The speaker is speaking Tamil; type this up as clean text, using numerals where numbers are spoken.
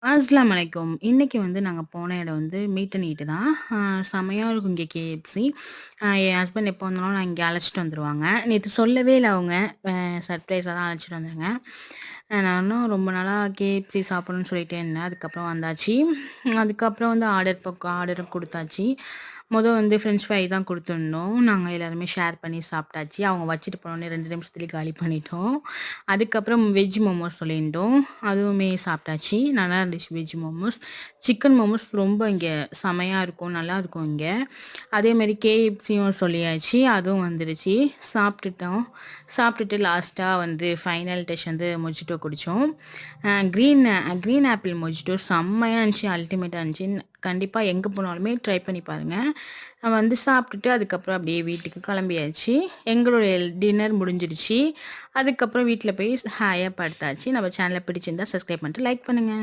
அஸ்லாம் அலைக்கும். இன்னைக்கு வந்து நாங்க போன இடம் வந்து மீட் அண்ட் ஈட் தான். செமையா இருக்கும் இங்க KFC. என் ஹஸ்பண்ட் எப்போ வந்தாலும் நான் இங்க அழைச்சிட்டு வந்துருவாங்க. நேத்து சொல்லவே இல்ல அவங்க. சர்ப்ரைஸா தான் அழைச்சிட்டு வந்தாங்க. நானும் ரொம்ப நாளா KFC சாப்பிடணும்னு சொல்லிட்டே இருந்தேன். அதுக்கப்புறம் வந்தாச்சு. அதுக்கப்புறம் வந்து ஆர்டரும் குடுத்தாச்சு. வந்து ஃப்ரெஞ்ச் ஃப்ரை தான் குடுத்துருந்தோம். நாங்க எல்லாருமே ஷேர் பண்ணி சாப்பிட்டாச்சு. அவங்க வச்சுட்டு போனோனே 2 நிமிஷத்துலயே காலி பண்ணிட்டோம். அதுக்கப்புறம் வெஜ் மோமோஸ் சொல்லியிருந்தோம். அதுவுமே சாப்பிட்டாச்சு. நல்லா இருந்துச்சு வெஜ் மோமோஸ். சிக்கன் மோமோஸ் ரொம்ப இங்க செமையா இருக்கும். நல்லாருக்கும் இங்க. அதேமாரி KFCயும் சொல்லியாச்சு. அதுவும் வந்துருச்சு. சாப்பிட்டுட்டோம். சாப்பிட்டுட்டு லாஸ்ட்டா வந்து ஃபைனல் டச் வந்து மொஜிட்டோ குடிச்சோம். க்ரீன் க்ரீன் ஆப்பிள் மொஜிட்டோ செம்மையா இருந்துச்சு. அல்டிமேட்டா இருந்துச்சு. கண்டிப்பா எங்க போனாலுமே ட்ரை பண்ணி பாருங்க. வந்து சாப்பிட்டுட்டு அதுக்கப்புறம் அப்படியே வீட்டுக்கு கிளம்பியாச்சு. எங்களுடைய டின்னர் முடிஞ்சிடுச்சு. அதுக்கப்புறம் வீட்ல போய் ஹாயா படுத்தாச்சு. நம்ம சேனல பிடிச்சிருந்தா சப்ஸ்கிரைப் பண்ணிட்டு லைக் பண்ணுங்க.